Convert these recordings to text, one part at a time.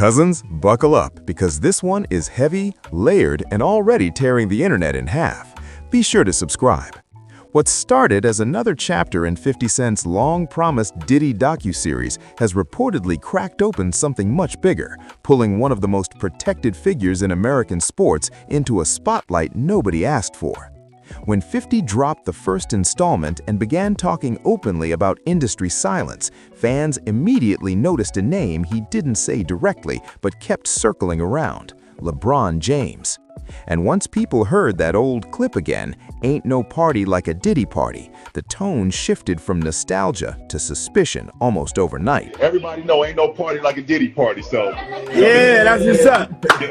Cousins, buckle up because this one is heavy, layered, and already tearing the internet in half. Be sure to subscribe. What started as another chapter in 50 Cent's long-promised Diddy docu-series has reportedly cracked open something much bigger, pulling one of the most protected figures in American sports into a spotlight nobody asked for. When 50 dropped the first installment and began talking openly about industry silence, fans immediately noticed a name he didn't say directly but kept circling around: LeBron James. And once people heard that old clip again, "Ain't no party like a Diddy party," the tone shifted from nostalgia to suspicion almost overnight. Everybody know ain't no party like a Diddy party, so... Yeah, that's what's up.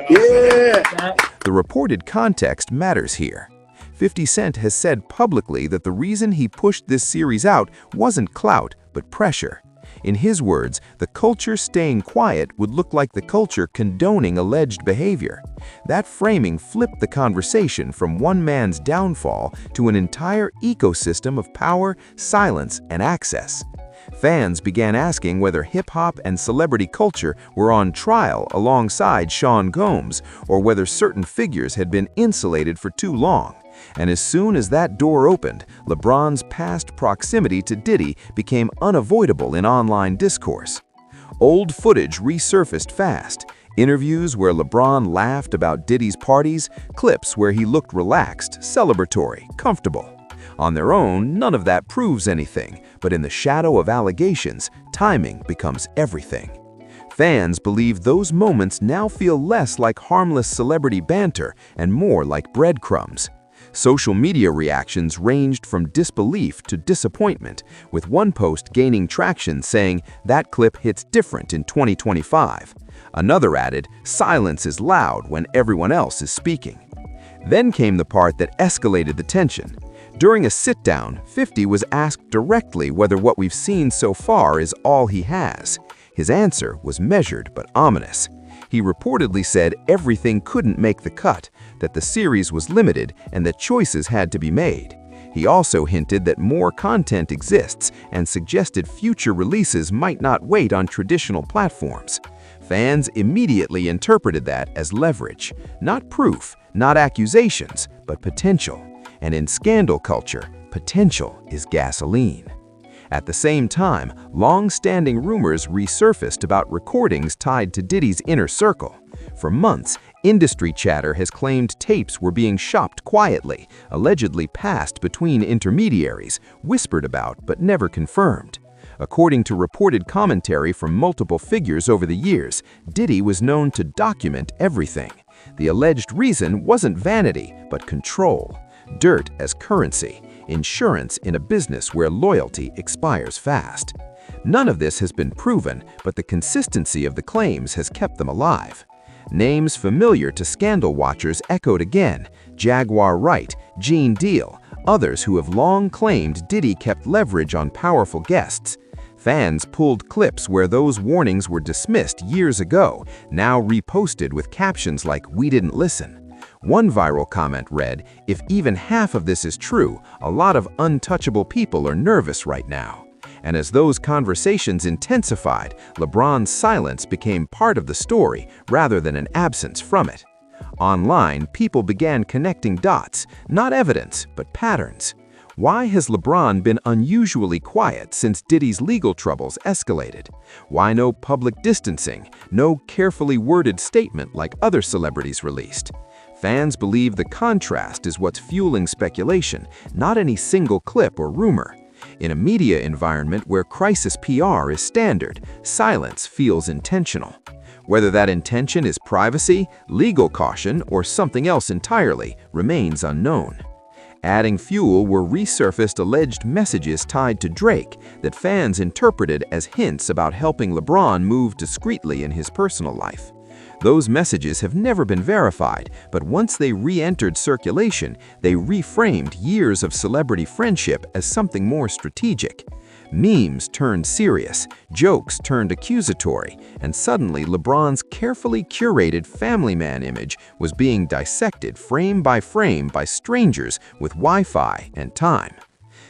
Yeah. The reported context matters here. 50 Cent has said publicly that the reason he pushed this series out wasn't clout, but pressure. In his words, the culture staying quiet would look like the culture condoning alleged behavior. That framing flipped the conversation from one man's downfall to an entire ecosystem of power, silence, and access. Fans began asking whether hip-hop and celebrity culture were on trial alongside Sean Combs, or whether certain figures had been insulated for too long. And as soon as that door opened, LeBron's past proximity to Diddy became unavoidable in online discourse. Old footage resurfaced fast: interviews where LeBron laughed about Diddy's parties, clips where he looked relaxed, celebratory, comfortable. On their own, none of that proves anything, but in the shadow of allegations, timing becomes everything. Fans believe those moments now feel less like harmless celebrity banter and more like breadcrumbs. Social media reactions ranged from disbelief to disappointment, with one post gaining traction saying, "That clip hits different in 2025. Another added, "Silence is loud when everyone else is speaking." Then came the part that escalated the tension. During a sit-down, 50 was asked directly whether what we've seen so far is all he has. His answer was measured but ominous. He reportedly said everything couldn't make the cut, that the series was limited, and that choices had to be made. He also hinted that more content exists and suggested future releases might not wait on traditional platforms. Fans immediately interpreted that as leverage, not proof, not accusations, but potential. And in scandal culture, potential is gasoline. At the same time, long-standing rumors resurfaced about recordings tied to Diddy's inner circle. For months, industry chatter has claimed tapes were being shopped quietly, allegedly passed between intermediaries, whispered about but never confirmed. According to reported commentary from multiple figures over the years, Diddy was known to document everything. The alleged reason wasn't vanity, but control. Dirt as currency, insurance in a business where loyalty expires fast. None of this has been proven, but the consistency of the claims has kept them alive. Names familiar to scandal watchers echoed again: Jaguar Wright, Gene Deal, others who have long claimed Diddy kept leverage on powerful guests. Fans pulled clips where those warnings were dismissed years ago, now reposted with captions like "We didn't listen." One viral comment read, "If even half of this is true, a lot of untouchable people are nervous right now." And as those conversations intensified, LeBron's silence became part of the story rather than an absence from it. Online, people began connecting dots, not evidence, but patterns. Why has LeBron been unusually quiet since Diddy's legal troubles escalated? Why no public distancing, no carefully worded statement like other celebrities released? Fans believe the contrast is what's fueling speculation, not any single clip or rumor. In a media environment where crisis PR is standard, silence feels intentional. Whether that intention is privacy, legal caution, or something else entirely remains unknown. Adding fuel were resurfaced alleged messages tied to Drake that fans interpreted as hints about helping LeBron move discreetly in his personal life. Those messages have never been verified, but once they re-entered circulation, they reframed years of celebrity friendship as something more strategic. Memes turned serious, jokes turned accusatory, and suddenly LeBron's carefully curated family man image was being dissected frame by strangers with Wi-Fi and time.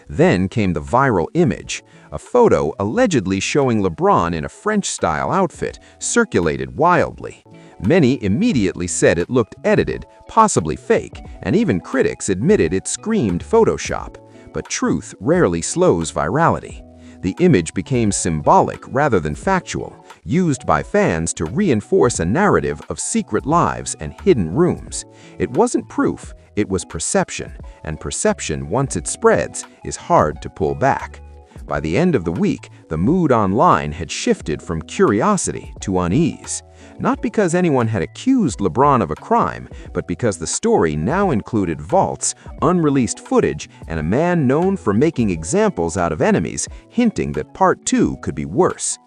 Then came the viral image, a photo allegedly showing LeBron in a French-style outfit, circulated wildly. Many immediately said it looked edited, possibly fake, and even critics admitted it screamed Photoshop. But truth rarely slows virality. The image became symbolic rather than factual, used by fans to reinforce a narrative of secret lives and hidden rooms. It wasn't proof, it was perception, and perception, once it spreads, is hard to pull back. By the end of the week, the mood online had shifted from curiosity to unease. Not because anyone had accused LeBron of a crime, but because the story now included vaults, unreleased footage, and a man known for making examples out of enemies, hinting that Part 2 could be worse.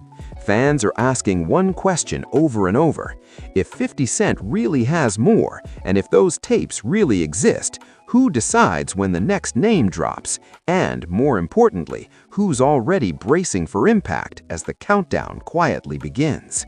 Fans are asking one question over and over: if 50 Cent really has more, and if those tapes really exist, who decides when the next name drops? And, more importantly, who's already bracing for impact as the countdown quietly begins?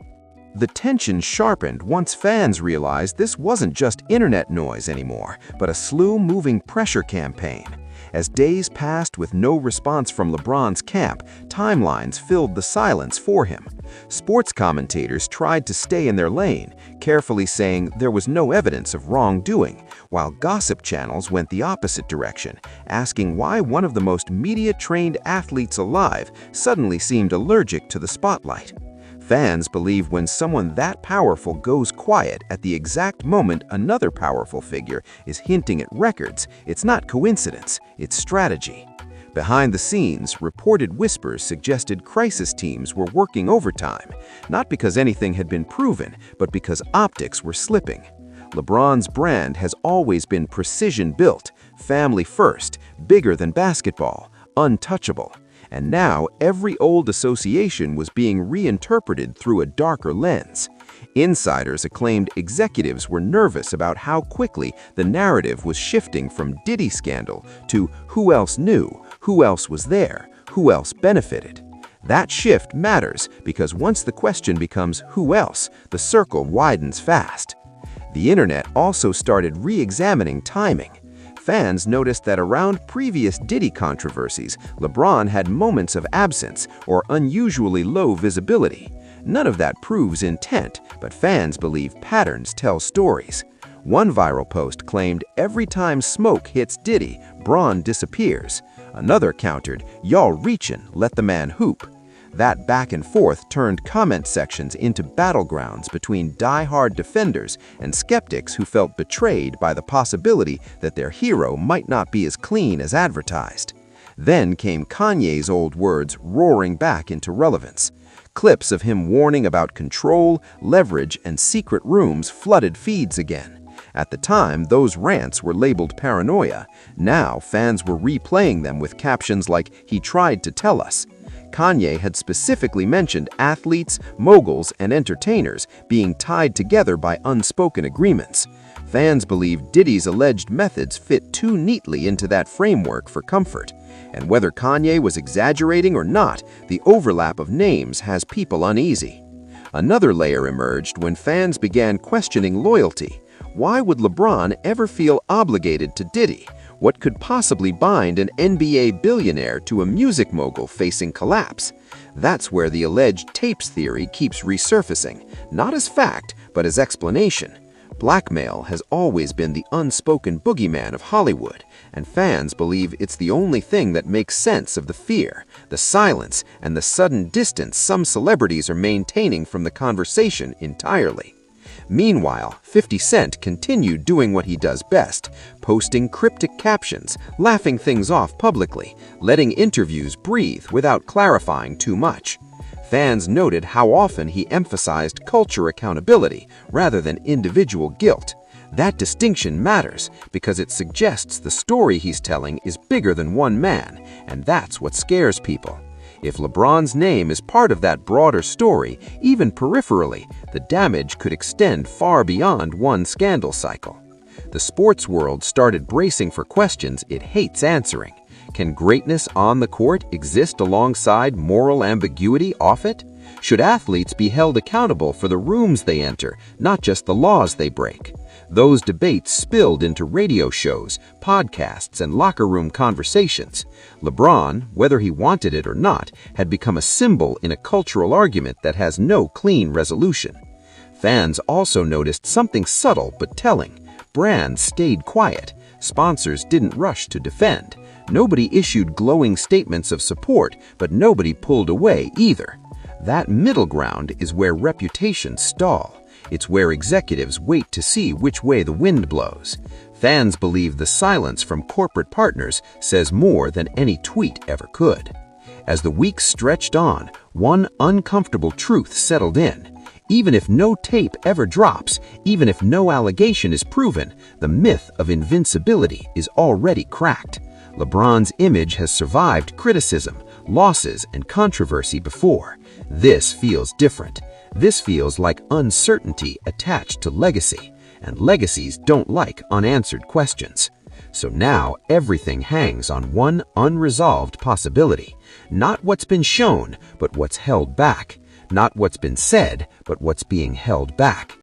The tension sharpened once fans realized this wasn't just internet noise anymore, but a slow-moving pressure campaign. As days passed with no response from LeBron's camp, timelines filled the silence for him. Sports commentators tried to stay in their lane, carefully saying there was no evidence of wrongdoing, while gossip channels went the opposite direction, asking why one of the most media-trained athletes alive suddenly seemed allergic to the spotlight. Fans believe when someone that powerful goes quiet at the exact moment another powerful figure is hinting at records, it's not coincidence, it's strategy. Behind the scenes, reported whispers suggested crisis teams were working overtime, not because anything had been proven, but because optics were slipping. LeBron's brand has always been precision-built, family-first, bigger than basketball, untouchable. And now every old association was being reinterpreted through a darker lens. Insiders acclaimed executives were nervous about how quickly the narrative was shifting from Diddy scandal to who else knew, who else was there, who else benefited. That shift matters because once the question becomes who else, the circle widens fast. The internet also started re-examining timing. Fans noticed that around previous Diddy controversies, LeBron had moments of absence or unusually low visibility. None of that proves intent, but fans believe patterns tell stories. One viral post claimed every time smoke hits Diddy, Bron disappears. Another countered, "Y'all reachin', let the man hoop." That back and forth turned comment sections into battlegrounds between die-hard defenders and skeptics who felt betrayed by the possibility that their hero might not be as clean as advertised. Then came Kanye's old words roaring back into relevance. Clips of him warning about control, leverage, and secret rooms flooded feeds again. At the time, those rants were labeled paranoia. Now, fans were replaying them with captions like, "He tried to tell us." Kanye had specifically mentioned athletes, moguls, and entertainers being tied together by unspoken agreements. Fans believe Diddy's alleged methods fit too neatly into that framework for comfort. And whether Kanye was exaggerating or not, the overlap of names has people uneasy. Another layer emerged when fans began questioning loyalty. Why would LeBron ever feel obligated to Diddy? What could possibly bind an NBA billionaire to a music mogul facing collapse? That's where the alleged tapes theory keeps resurfacing, not as fact, but as explanation. Blackmail has always been the unspoken boogeyman of Hollywood, and fans believe it's the only thing that makes sense of the fear, the silence, and the sudden distance some celebrities are maintaining from the conversation entirely. Meanwhile, 50 Cent continued doing what he does best, posting cryptic captions, laughing things off publicly, letting interviews breathe without clarifying too much. Fans noted how often he emphasized culture accountability rather than individual guilt. That distinction matters because it suggests the story he's telling is bigger than one man, and that's what scares people. If LeBron's name is part of that broader story, even peripherally, the damage could extend far beyond one scandal cycle. The sports world started bracing for questions it hates answering. Can greatness on the court exist alongside moral ambiguity off it? Should athletes be held accountable for the rooms they enter, not just the laws they break? Those debates spilled into radio shows, podcasts, and locker room conversations. LeBron, whether he wanted it or not, had become a symbol in a cultural argument that has no clean resolution. Fans also noticed something subtle but telling. Brands stayed quiet. Sponsors didn't rush to defend. Nobody issued glowing statements of support, but nobody pulled away either. That middle ground is where reputations stall. It's where executives wait to see which way the wind blows. Fans believe the silence from corporate partners says more than any tweet ever could. As the weeks stretched on, one uncomfortable truth settled in. Even if no tape ever drops, even if no allegation is proven, the myth of invincibility is already cracked. LeBron's image has survived criticism, losses, and controversy before. This feels different. This feels like uncertainty attached to legacy, and legacies don't like unanswered questions. So now everything hangs on one unresolved possibility. Not what's been shown, but what's held back. Not what's been said, but what's being held back.